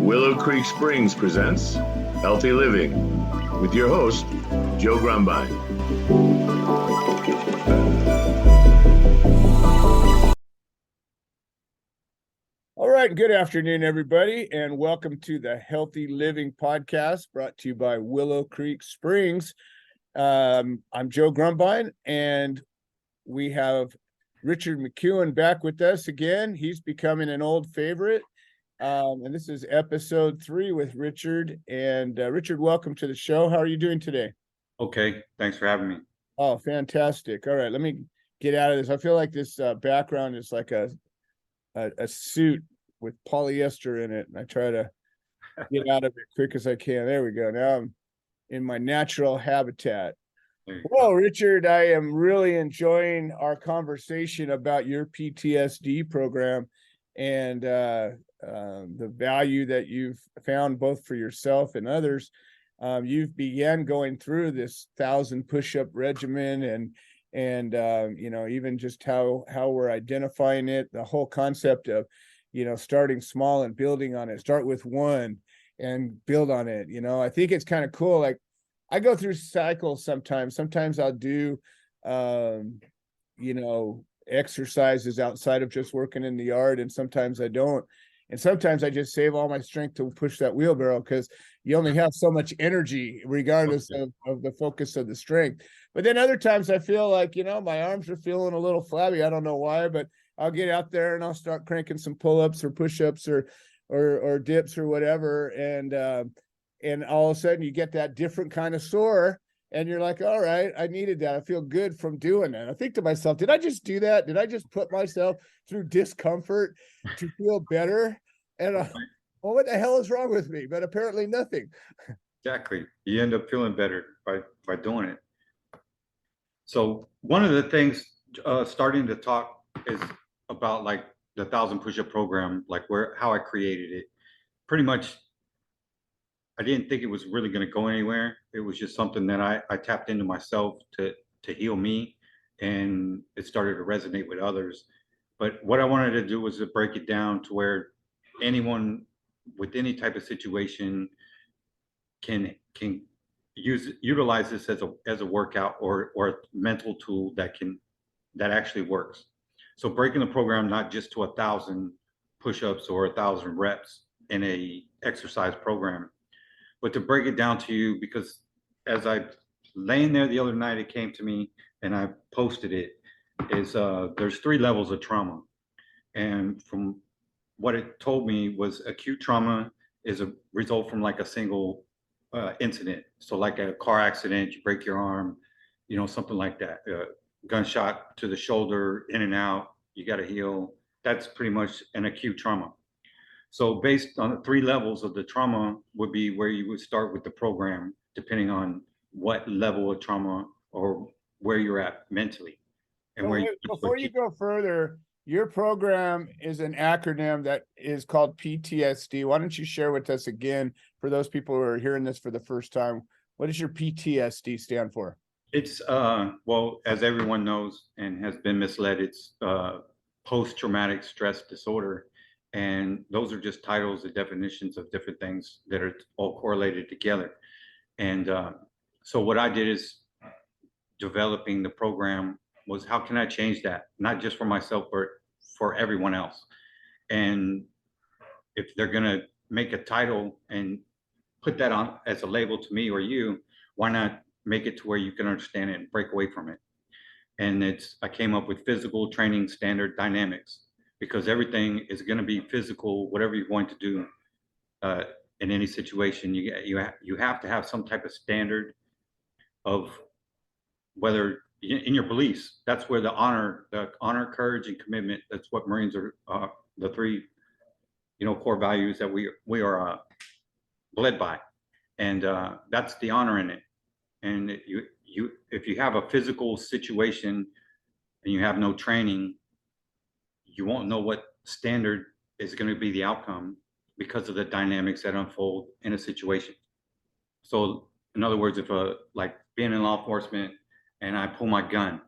Willow Creek Springs presents Healthy Living with your host, Joe Grumbine. All right, good afternoon, everybody, and welcome to the Healthy Living Podcast brought to you by Willow Creek Springs. I'm Joe Grumbine, and we have Richard McCuen back with us again. He's becoming an old favorite. And this is episode 3 with Richard. And Richard, welcome to the show. How are you doing today? Okay, thanks for having me. Oh, fantastic. All right, let me get out of this. I feel like this background is like a suit with polyester in it, and I try to get out of it quick as I can. There we go. Now I'm in my natural habitat. Well, Richard, I am really enjoying our conversation about your PTSD program and the value that you've found both for yourself and others. You've began going through this 1,000 push-up regimen and even just how we're identifying it, the whole concept of, starting small and building on it. Start with one and build on it. I think it's kind of cool. Like, I go through cycles sometimes. Sometimes I'll do, exercises outside of just working in the yard, and sometimes I don't. And sometimes I just save all my strength to push that wheelbarrow because you only have so much energy regardless of the focus of the strength. But then other times I feel like, my arms are feeling a little flabby. I don't know why, but I'll get out there and I'll start cranking some pull-ups or push-ups or dips or whatever. And all of a sudden you get that different kind of sore. And you're like, all right, I needed that. I feel good from doing that. I think to myself, did I just do that? Did I just put myself through discomfort to feel better? And well, what the hell is wrong with me? But apparently nothing. Exactly. You end up feeling better by doing it. So one of the things starting to talk is about like the 1,000 push-up program, like how I created it. Pretty much, I didn't think it was really going to go anywhere. It was just something that I tapped into myself to heal me, and it started to resonate with others. But what I wanted to do was to break it down to where anyone with any type of situation can utilize this as a workout or a mental tool that actually works. So breaking the program not just to 1,000 push-ups or 1,000 reps in a exercise program, but to break it down to you, because as I laying there the other night, it came to me and I posted it, is there's 3 levels of trauma. And from what it told me was acute trauma is a result from like a single incident. So like a car accident, you break your arm, something like that. Gunshot to the shoulder, in and out, you got to heal. That's pretty much an acute trauma. So based on the 3 levels of the trauma would be where you would start with the program, depending on what level of trauma or where you're at mentally. And before you go further, your program is an acronym that is called PTSD. Why don't you share with us again, for those people who are hearing this for the first time, what does your PTSD stand for? It's, well, as everyone knows and has been misled, it's post-traumatic stress disorder. And those are just titles and definitions of different things that are all correlated together. And so what I did is developing the program was, how can I change that? Not just for myself, but for everyone else. And if they're going to make a title and put that on as a label to me or you, why not make it to where you can understand it and break away from it? And I came up with physical training standard dynamics, because everything is going to be physical, whatever you're going to do in any situation. You have to have some type of standard of whether in your beliefs. That's where the honor, courage, and commitment. That's what Marines are. The 3, core values that we are led by, and that's the honor in it. And if you have a physical situation and you have no training, you won't know what standard is going to be the outcome because of the dynamics that unfold in a situation. So in other words, if like being in law enforcement and I pull my gun,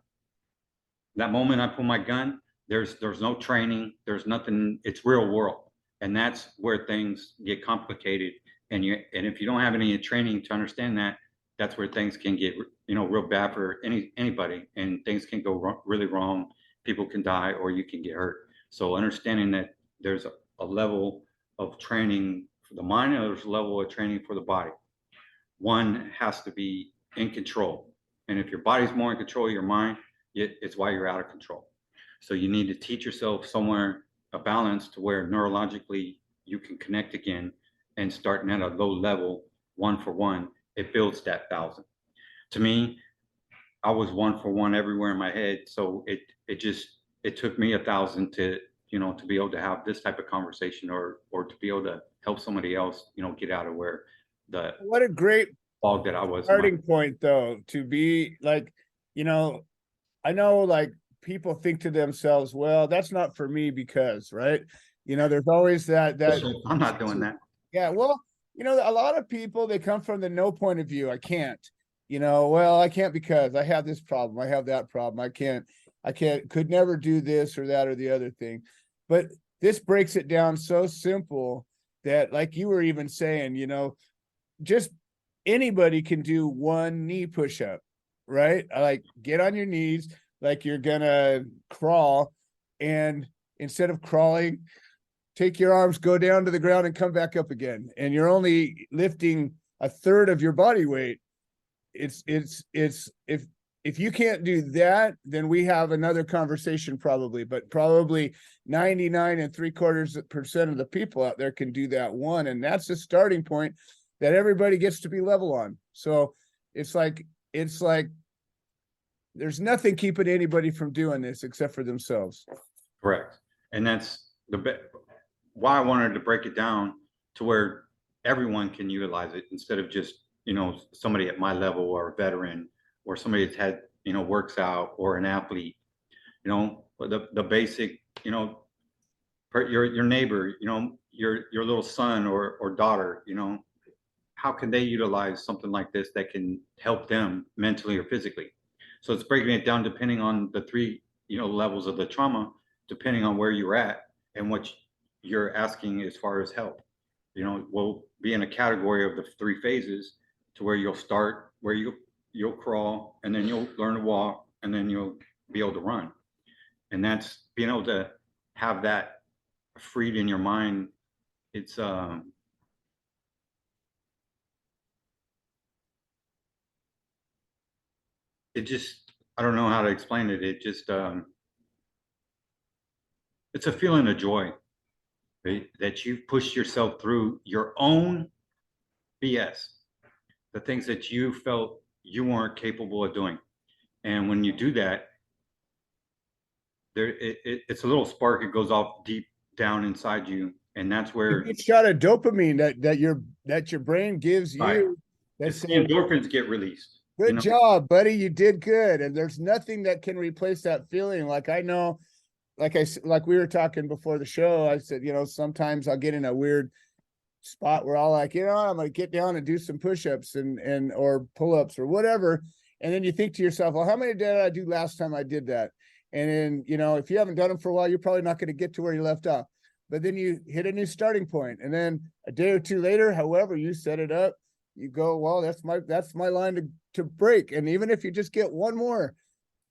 that moment I pull my gun, there's no training, there's nothing, it's real world. And that's where things get complicated. And if you don't have any training to understand that, that's where things can get, real bad for anybody, and things can go really wrong. People can die, or you can get hurt. So understanding that there's a level of training for the mind, and there's a level of training for the body. One has to be in control. And if your body's more in control of your mind, it's why you're out of control. So you need to teach yourself somewhere a balance to where neurologically you can connect again, and starting at a low level, 1-for-1, it builds that 1,000. To me, I was 1-for-1 everywhere in my head. So it took me 1,000 to be able to have this type of conversation, or to be able to help somebody else, get out of where the What a great fog that I was. starting point, though, to be like, I know like people think to themselves, well, that's not for me because, right? There's always that I'm not doing that. Yeah, well, a lot of people, they come from the no point of view. I can't, well, I can't because I have this problem, I have that problem, could never do this or that or the other thing. But this breaks it down so simple that, like you were even saying, just anybody can do one knee push-up, right? Like, get on your knees like you're gonna crawl, and instead of crawling, take your arms, go down to the ground and come back up again, and you're only lifting a third of your body weight. It's if you can't do that, then we have another conversation probably, but probably 99.75% of the people out there can do that one, and that's the starting point that everybody gets to be level on. So it's like there's nothing keeping anybody from doing this except for themselves. Correct. And that's why I wanted to break it down to where everyone can utilize it, instead of just, somebody at my level, or a veteran, or somebody that's had, works out, or an athlete, the basic, your neighbor, your little son or daughter, how can they utilize something like this that can help them mentally or physically? So it's breaking it down depending on the 3, levels of the trauma, depending on where you're at and what you're asking as far as help. We'll be in a category of the 3 phases, to where you'll start, where you'll crawl, and then you'll learn to walk, and then you'll be able to run. And that's being able to have that freed in your mind. It's it just, I don't know how to explain it. It just it's a feeling of joy, right? That you've pushed yourself through your own BS, the things that you felt you weren't capable of doing. And when you do that, it's a little spark. It goes off deep down inside you, and that's where it's shot of dopamine that your brain gives you. Right. That's the endorphins get released. Good job, buddy. You did good. And there's nothing that can replace that feeling. Like, I know, like we were talking before the show, I said, sometimes I'll get in a weird spot where I'll like, I'm going to get down and do some push-ups and or pull-ups or whatever. And then you think to yourself, well, how many did I do last time I did that? And then, if you haven't done them for a while, you're probably not going to get to where you left off. But then you hit a new starting point. And then a day or two later, however you set it up, you go, well, that's my line to break. And even if you just get one more,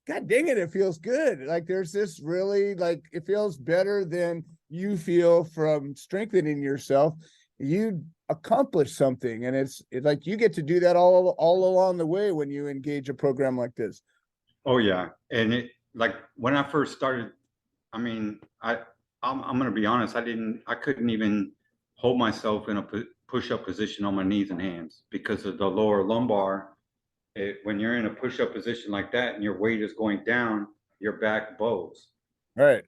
God dang it feels good. Like, there's this really, like, it feels better than you feel from strengthening yourself. You accomplish something, and it's like you get to do that all along the way when you engage a program like this. Oh yeah. And it, like, when I first started, I mean, I'm going to be honest, I couldn't even hold myself in a push-up position on my knees and hands because of the lower lumbar. When you're in a push-up position like that and your weight is going down, your back bows. Right.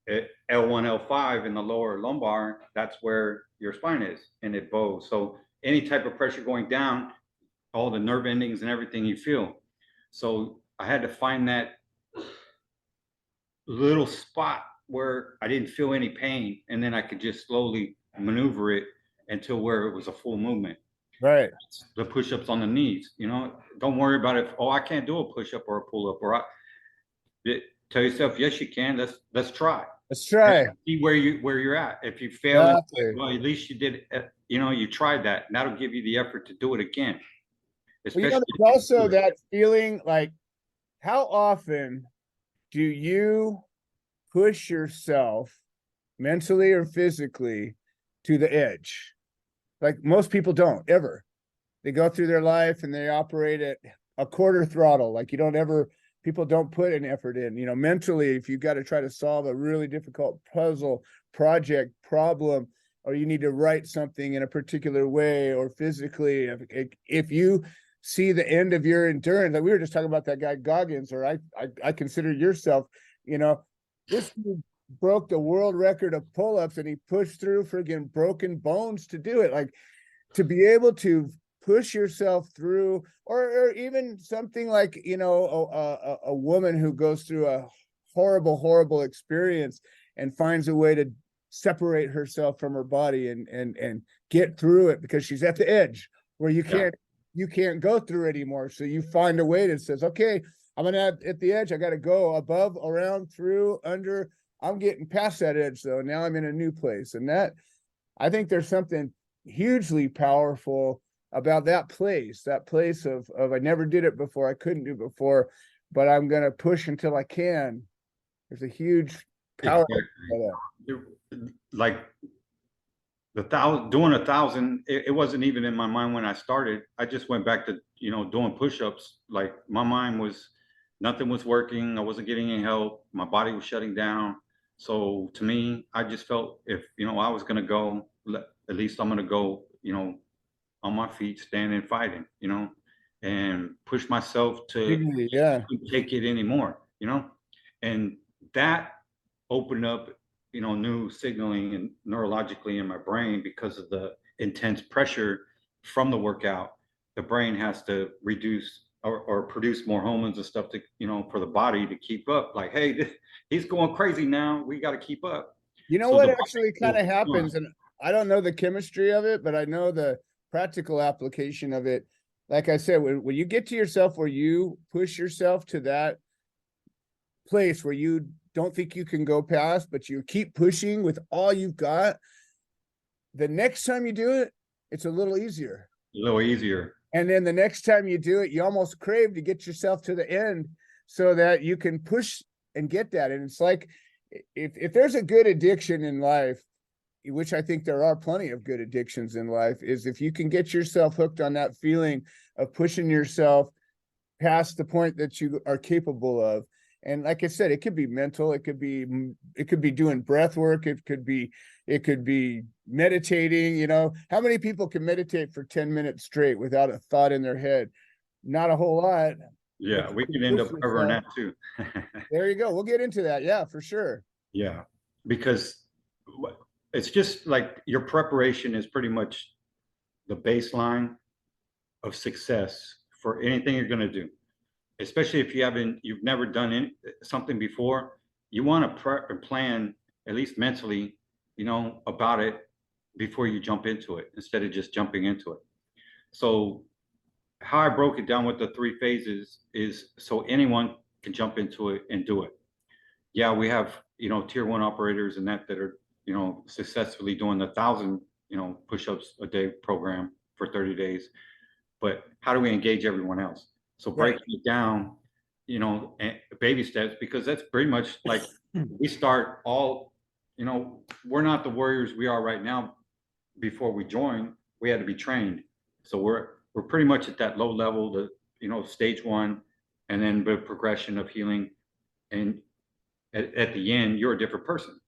L1, L5 in the lower lumbar, that's where your spine is, and it bows. So any type of pressure going down, all the nerve endings and everything you feel. So I had to find that little spot where I didn't feel any pain, and then I could just slowly maneuver it until where it was a full movement. Right. The push-ups on the knees, don't worry about it. Oh, I can't do a push-up or a pull-up, or tell yourself, yes, you can. Let's try. Let's try. See where you're at. If you fail, Exactly. well, at least you did. You tried that. And that'll give you the effort to do it again. Well, Especially there's also that feeling like, how often do you push yourself mentally or physically to the edge? Like most people don't ever. They go through their life and they operate at a quarter throttle. Like people don't put an effort in, mentally. If you've got to try to solve a really difficult puzzle, project, problem, or you need to write something in a particular way, or physically, if you see the end of your endurance, like we were just talking about that guy Goggins, or I consider yourself, this dude broke the world record of pull-ups and he pushed through friggin' broken bones to do it. Like, to be able to push yourself through, or even something like, a woman who goes through a horrible experience and finds a way to separate herself from her body and get through it, because she's at the edge where you can't go through anymore. So you find a way that says, okay, I'm gonna at the edge, I got to go above, around, through, under. I'm getting past that edge though. Now I'm in a new place. And that, I think there's something hugely powerful about that place of I never did it before, I couldn't do it before, but I'm gonna push until I can. There's a huge power. Like doing 1,000, it wasn't even in my mind when I started. I just went back to doing push-ups. Like my mind was, nothing was working. I wasn't getting any help. My body was shutting down. So to me, I just felt if I was gonna go, at least I'm gonna go on my feet, standing, fighting, and push myself to take it anymore, and that opened up, new signaling and neurologically in my brain because of the intense pressure from the workout. The brain has to reduce or produce more hormones and stuff to, for the body to keep up. Like, hey, he's going crazy now. We got to keep up. What actually kind of happens, and I don't know the chemistry of it, but I know the practical application of it. Like I said, when you get to yourself where you push yourself to that place where you don't think you can go past, but you keep pushing with all you've got, the next time you do it, it's a little easier. And then the next time you do it, you almost crave to get yourself to the end so that you can push and get that. And it's like, if there's a good addiction in life, which I think there are plenty of good addictions in life, is if you can get yourself hooked on that feeling of pushing yourself past the point that you are capable of. And like I said, it could be mental, it could be doing breath work, it could be meditating. How many people can meditate for 10 minutes straight without a thought in their head? Not a whole lot. Yeah, we could end up covering that too. There you go. We'll get into that. Yeah, for sure. Yeah, because it's just like your preparation is pretty much the baseline of success for anything you're going to do. Especially if you've never done something before, you want to plan, at least mentally, about it before you jump into it, instead of just jumping into it. So how I broke it down with the 3 phases is so anyone can jump into it and do it. Yeah, we have, tier 1 operators and that are, successfully doing the 1,000, push-ups a day program for 30 days. But how do we engage everyone else? So breaking it down, baby steps, because that's pretty much like we start all, we're not the warriors we are right now. Before we joined, we had to be trained. So we're pretty much at that low level, the stage 1, and then the progression of healing. And at the end, you're a different person.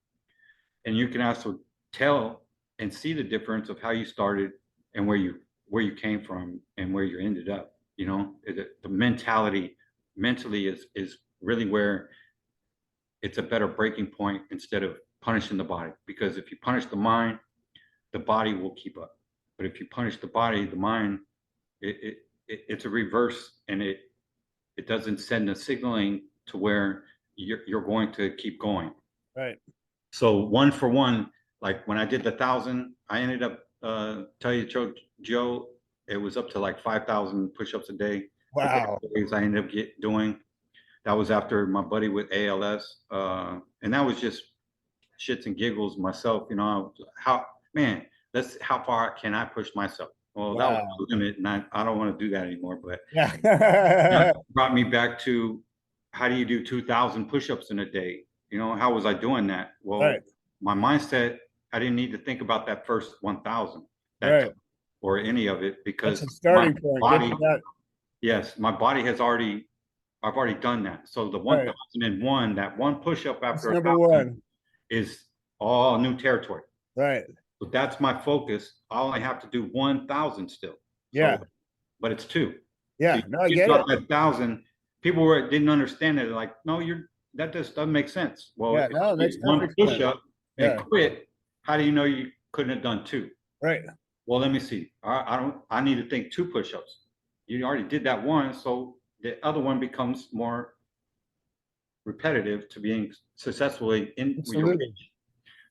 And you can also tell and see the difference of how you started and where you came from and where you ended up. The mentality mentally is really where it's a better breaking point, instead of punishing the body. Because if you punish the mind, the body will keep up. But if you punish the body, the mind, it's a reverse, and it doesn't send a signaling to where you're going to keep going. Right. So 1 for 1, like when I did the 1,000, I ended up tell you, Joe, it was up to like 5,000 push-ups a day. Wow. I ended up doing. That was after my buddy with ALS, and that was just shits and giggles myself, you know, how far can I push myself? Well, that was Wow. the limit, and I don't want to do that anymore. But Yeah. that brought me back to how do you do 2,000 push-ups in a day? You know, how was I doing that? Well, Right. my mindset, I didn't need to think about that first 1,000 Right. or any of it That's because a my starting point. Get body, to that. yes, my body has already, I've already done that. So the Right. 1,001, that one push-up That's after number 1,000 one. is all new territory. Right. So that's my focus. I only have to do 1,000 still. Yeah. So, but it's two. So Yeah. you No, I think get it. about that 1,000. People didn't understand it. Like, no, that just doesn't make sense. Well, Yeah. if No, it you makes did one perfect sense. push-up and Yeah. quit, how do you know you couldn't have done two? Right. Well, let me see. I need to think two push-ups. You already did that one, so the other one becomes more repetitive to being successfully in your Absolutely. reach.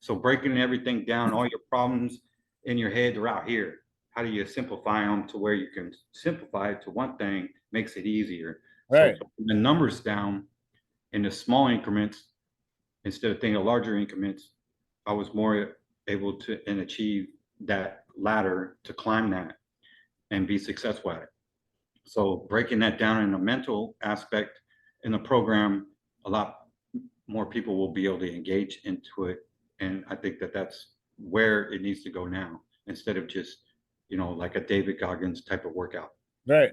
So breaking everything down, all your problems in your head are out here. How do you simplify them to where you can simplify it to one thing, makes it easier. So Right. the numbers down in the small increments, instead of thinking of larger increments, I was more able to and achieve that ladder to climb that and be successful at it. So breaking that down in a mental aspect in the program, a lot more people will be able to engage into it. And I think that that's where it needs to go now, instead of just, you know, like a David Goggins type of workout. Right.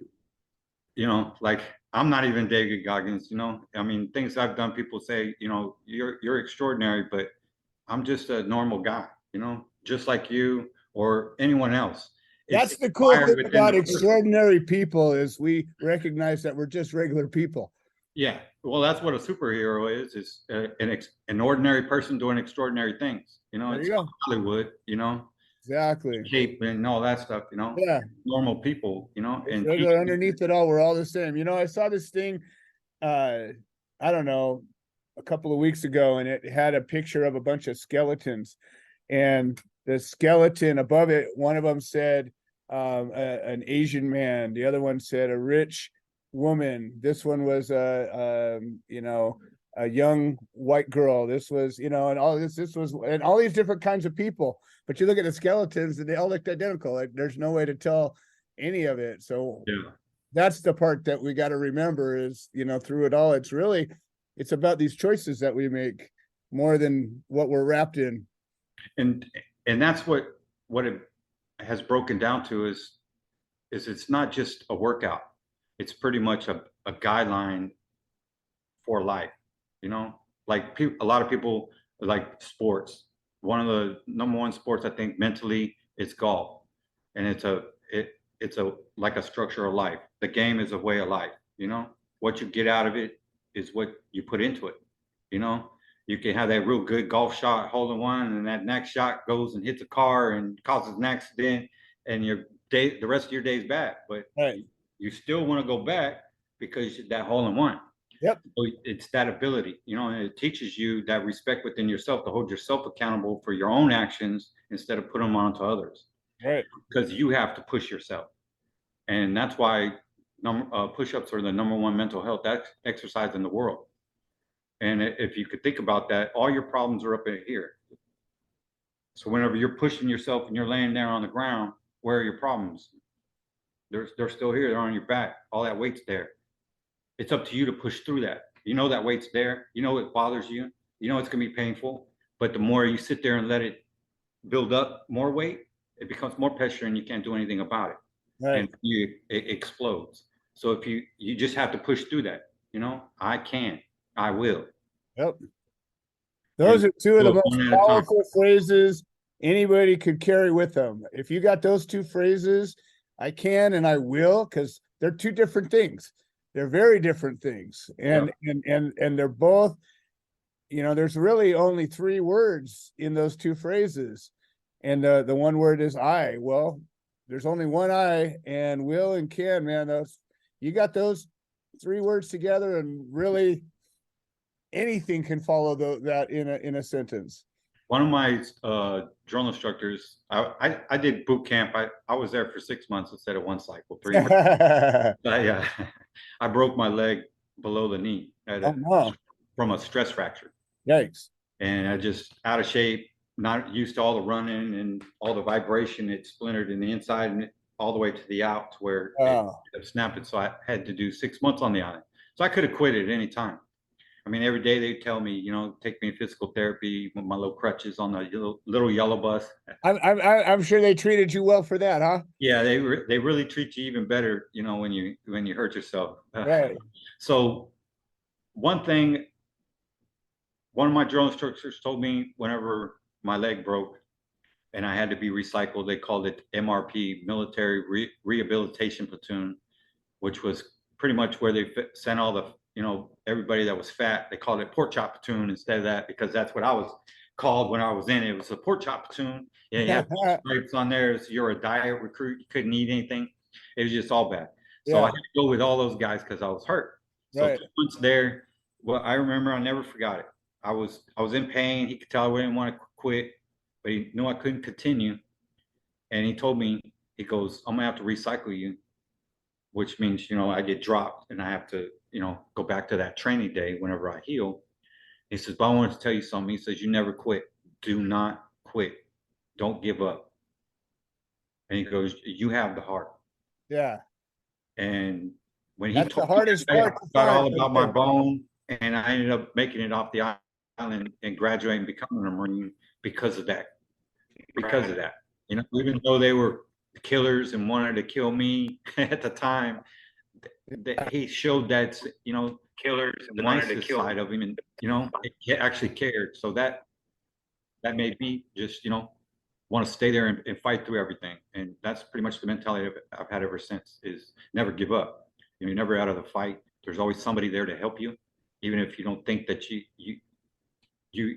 You know, like I'm not even David Goggins, you know. I mean, things I've done, people say, you know, you're extraordinary, but I'm just a normal guy, you know, just like you or anyone else. It's That's the cool fire thing within about the person. extraordinary people is we recognize that we're just regular people. Yeah, well, that's what a superhero is an ordinary person doing extraordinary things. You know, There it's you go. Hollywood, you know, Exactly. cape and all that stuff, you know, Yeah. normal people, you know, It's and regular underneath it all. We're all the same. You know, I saw this thing, uh, I don't know, a couple of weeks ago, and it had a picture of a bunch of skeletons. And the skeleton above it, one of them said an Asian man, the other one said a rich woman, this one was a young white girl, this was, and all this was, and all these different kinds of people. But you look at the skeletons and they all looked identical. Like there's no way to tell any of it. So yeah, that's the part that we got to remember is, through it all, it's about these choices that we make more than what we're wrapped in. and that's what it has broken down to is it's not just a workout, it's pretty much a guideline for life, you know, like a lot of people like sports. One of the number one sports I think mentally is golf, and it's a like a structure of life. The game is a way of life, you know. What you get out of it is what you put into it, you know. You can have that real good golf shot, holding one, and that next shot goes and hits a car and causes an accident, and the rest of your day is bad. But Right. you still want to go back because that hole in one. Yep. So it's that ability, you know, and it teaches you that respect within yourself to hold yourself accountable for your own actions instead of put them onto others. Right. Because you have to push yourself, and that's why push-ups are the number one mental health exercise in the world. And if you could think about that, all your problems are up in here. So whenever you're pushing yourself and you're laying there on the ground, where are your problems? They're still here. They're on your back. All that weight's there. It's up to you to push through that. You know that weight's there. You know it bothers you. You know it's gonna be painful. But the more you sit there and let it build up more weight, it becomes more pressure, and you can't do anything about it. Right. And it explodes. So if you just have to push through that. You know, I can, I will. Yep. Those are two of the most powerful phrases anybody could carry with them. If you got those two phrases, I can and I will, because they're two different things. They're very different things. And they're both, there's really only three words in those two phrases. And the one word is I. Well, there's only one I, and will and can, man. You got those three words together, and really anything can follow that in a sentence. One of my drill instructors, I did boot camp. I was there for 6 months instead of one cycle, 3 months. I broke my leg below the knee from a stress fracture. Yikes. and I just out of shape, not used to all the running and all the vibration. It splintered in the inside and all the way to the out to where it snapped. So I had to do 6 months on the island. So I could have quit at any time. I mean, every day they tell me, take me to physical therapy with my little crutches on the little yellow bus. I'm sure they treated you well for that, huh? Yeah, they really treat you even better, when you hurt yourself. Right. So one of my drill instructors told me whenever my leg broke and I had to be recycled, they called it MRP, Military Rehabilitation Platoon, which was pretty much where they sent all the, everybody that was fat. They called it pork chop platoon instead of that, because that's what I was called when I was in it. It was a pork chop platoon. Yeah, you have stripes on there. So you're a diet recruit. You couldn't eat anything. It was just all bad. So I had to go with all those guys because I was hurt. So 2 months there, well, I remember, I never forgot it. I was in pain. He could tell I didn't want to quit, but he knew I couldn't continue. And he told me, he goes, I'm gonna have to recycle you, which means, I get dropped and I have to, go back to that training day whenever I heal. He says, but I wanted to tell you something. He says, you never quit. Do not quit. Don't give up. And he goes, you have the heart. Yeah. And when That's he told the hardest me, I part got all about my bone, and I ended up making it off the island and graduating, becoming a Marine because of that. Because of that, even though they were killers and wanted to kill me at the time, he showed that, killers the nicest side of him, and he actually cared. So that made me just want to stay there and fight through everything. And that's pretty much the mentality I've had ever since, is never give up. You're never out of the fight. There's always somebody there to help you, even if you don't think that you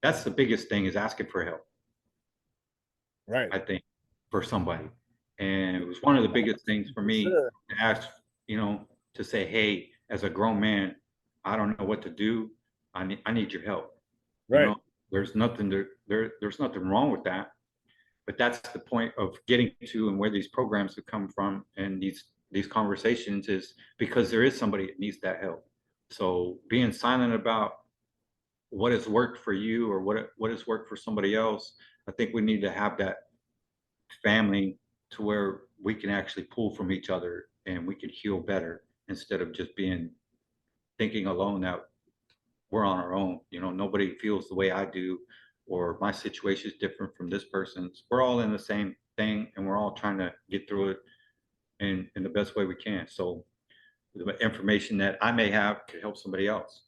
that's the biggest thing, is asking for help. Right. I think, for somebody. And it was one of the biggest things for me to ask, to say, hey, as a grown man, I don't know what to do. I need your help. Right. There's nothing wrong with that. But that's the point of getting to, and where these programs have come from, and these conversations, is because there is somebody that needs that help. So being silent about what has worked for you or what has worked for somebody else, I think we need to have that family to where we can actually pull from each other and we can heal better, instead of just thinking alone that we're on our own. Nobody feels the way I do, or my situation is different from this person's. We're all in the same thing, and we're all trying to get through it in the best way we can. So the information that I may have could help somebody else,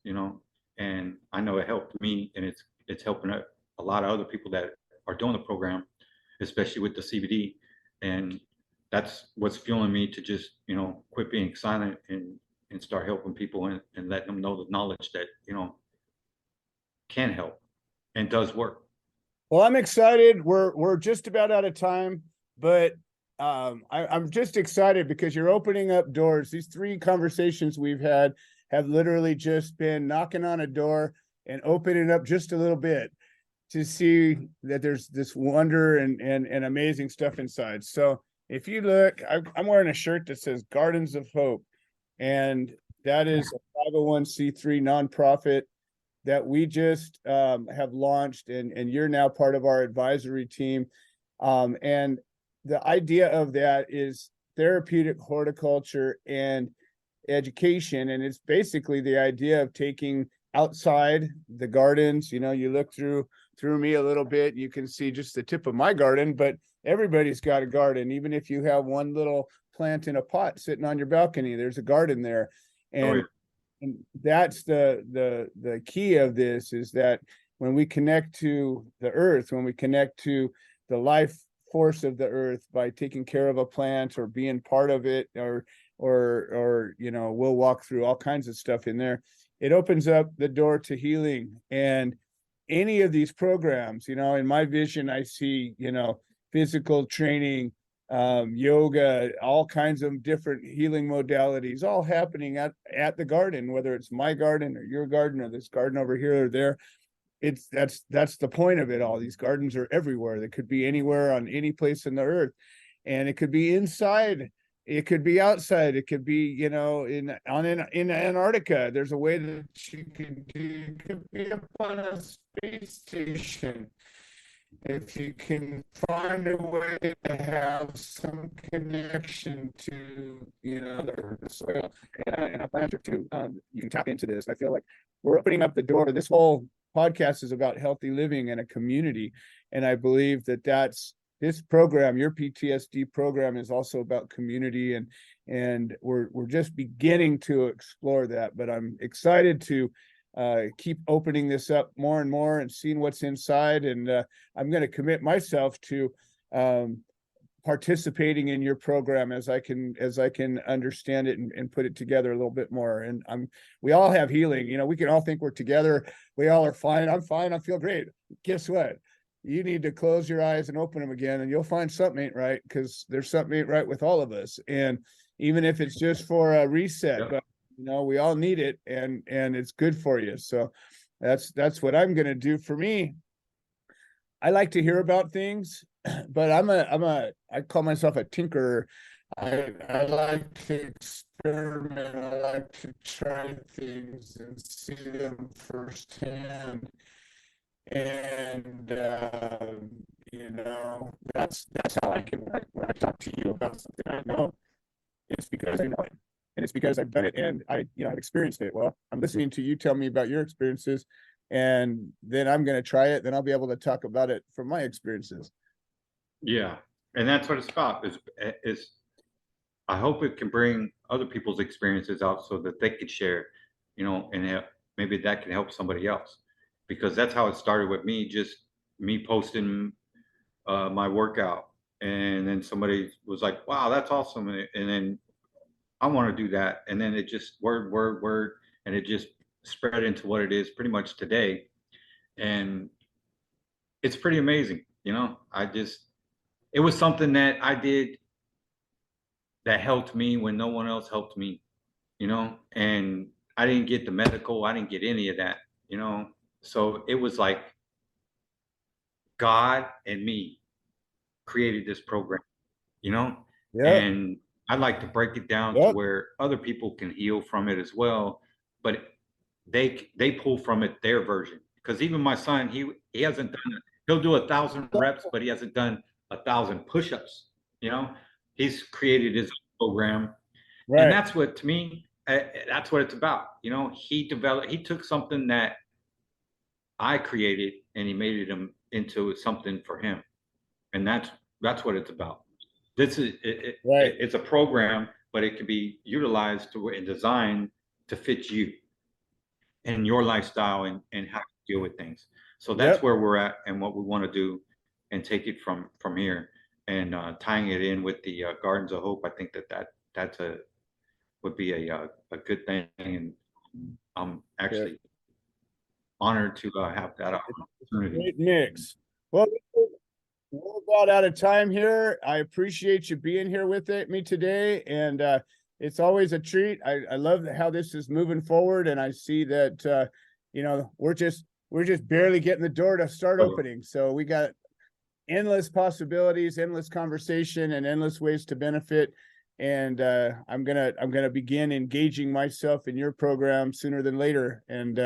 and I know it helped me, and it's helping a lot of other people that are doing the program, especially with the CBD. And that's what's fueling me to just, quit being silent and start helping people, and letting them know the knowledge that, can help and does work. Well, I'm excited. We're just about out of time, but I'm just excited because you're opening up doors. These 3 conversations we've had have literally just been knocking on a door and opening up just a little bit to see that there's this wonder and amazing stuff inside. So if you look, I'm wearing a shirt that says Gardens of Hope, and that is a 501c3 nonprofit that we just have launched, and you're now part of our advisory team. And the idea of that is therapeutic horticulture and education. And it's basically the idea of taking outside the gardens. You look through me a little bit, you can see just the tip of my garden, but everybody's got a garden. Even if you have one little plant in a pot sitting on your balcony, there's a garden there. And that's the key of this, is that when we connect to the earth, when we connect to the life force of the earth by taking care of a plant or being part of it, or we'll walk through all kinds of stuff in there, it opens up the door to healing. And any of these programs, in my vision, I see, physical training, yoga, all kinds of different healing modalities, all happening at the garden, whether it's my garden or your garden or this garden over here or there. That's the point of it all. These gardens are everywhere. They could be anywhere on any place in the earth, and it could be inside It could be outside. It could be, you know, in Antarctica. There's a way that you can do. It could be up on a space station. If you can find a way to have some connection to, you know, the soil and a planter too, you can tap into this. I feel like we're opening up the door. This whole podcast is about healthy living and a community, and I believe that that's this program. Your PTSD program is also about community, and we're just beginning to explore that. But I'm excited to keep opening this up more and more and seeing what's inside. And I'm going to commit myself to participating in your program as I can understand it and put it together a little bit more. And we all have healing. You know, we can all think we're together. We all are fine. I'm fine. I feel great. Guess what? You need to close your eyes and open them again, and you'll find something ain't right, because there's something ain't right with all of us. And even if it's just for a reset, Yep. but you know, we all need it, and it's good for you. So that's what I'm going to do. For me, I like to hear about things, but I call myself a tinkerer. I like to experiment. I like to try things and see them firsthand. And you know, that's how I can, when I talk to you about something I know, it's because I know it. And it's because I've done it, and I've experienced it. Well, I'm listening to you tell me about your experiences, and then I'm going to try it. Then I'll be able to talk about it from my experiences. Yeah, and that's what it's about. Is I hope it can bring other people's experiences out so that they could share, you know, and maybe that can help somebody else. Because that's how it started with me, just me posting my workout, and then somebody was like, "Wow, that's awesome!" And then I want to do that, and then it just word, and it just spread into what it is pretty much today, and it's pretty amazing. You know, it was something that I did that helped me when no one else helped me, you know, and I didn't get the medical, I didn't get any of that, you know, so it was like God and me created this program, you know, Yeah. and I'd like to break it down to Yep. where other people can heal from it as well, but they pull from it their version. Because even my son, he hasn't done it. He'll do 1,000 reps, but he hasn't done 1,000 push-ups. You know, he's created his program, and Right. that's what, to me, that's what it's about. You know, he took something that I created and he made it into something for him, and that's what it's about. This is Right. it's a program, but it can be utilized and designed to fit you and your lifestyle and how you deal with things. So that's Yep. where we're at and what we want to do, and take it from here, and tying it in with the Gardens of Hope. I think that's a would be a good thing, and I'm actually honored to have that opportunity. Great mix. Well, we're about out of time here. I appreciate you being here with me today, and it's always a treat. I love how this is moving forward, and I see that you know, we're just barely getting the door to start opening. So we got endless possibilities, endless conversation, and endless ways to benefit. And I'm gonna begin engaging myself in your program sooner than later, and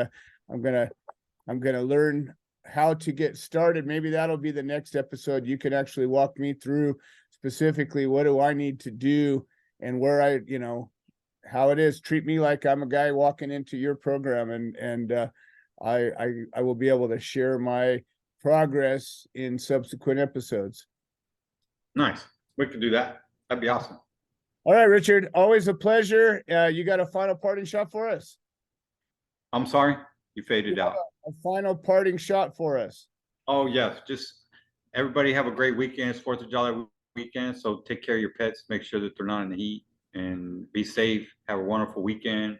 I'm gonna learn how to get started. Maybe that'll be the next episode. You can actually walk me through specifically what do I need to do, and where you know, how it is. Treat me like I'm a guy walking into your program, and I will be able to share my progress in subsequent episodes. Nice. We could do that. That'd be awesome. All right, Richard, always a pleasure. You got a final parting shot for us? I'm sorry, you faded out. A final parting shot for us. Oh yes, just everybody have a great weekend. It's 4th of July weekend, so take care of your pets. Make sure that they're not in the heat, and be safe. Have a wonderful weekend.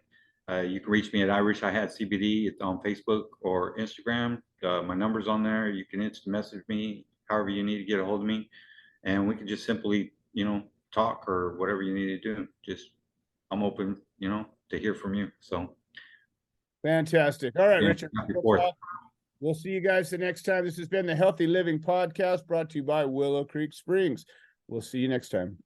You can reach me at Irish I Had CBD. It's on Facebook or Instagram. My number's on there. You can instant message me however you need to get a hold of me, and we can just simply, you know, talk or whatever you need to do. Just I'm open, you know, to hear from you. So fantastic. All right, yeah, Richard. happy 4th. We'll see you guys the next time. This has been the Healthy Living Podcast, brought to you by Willow Creek Springs. We'll see you next time.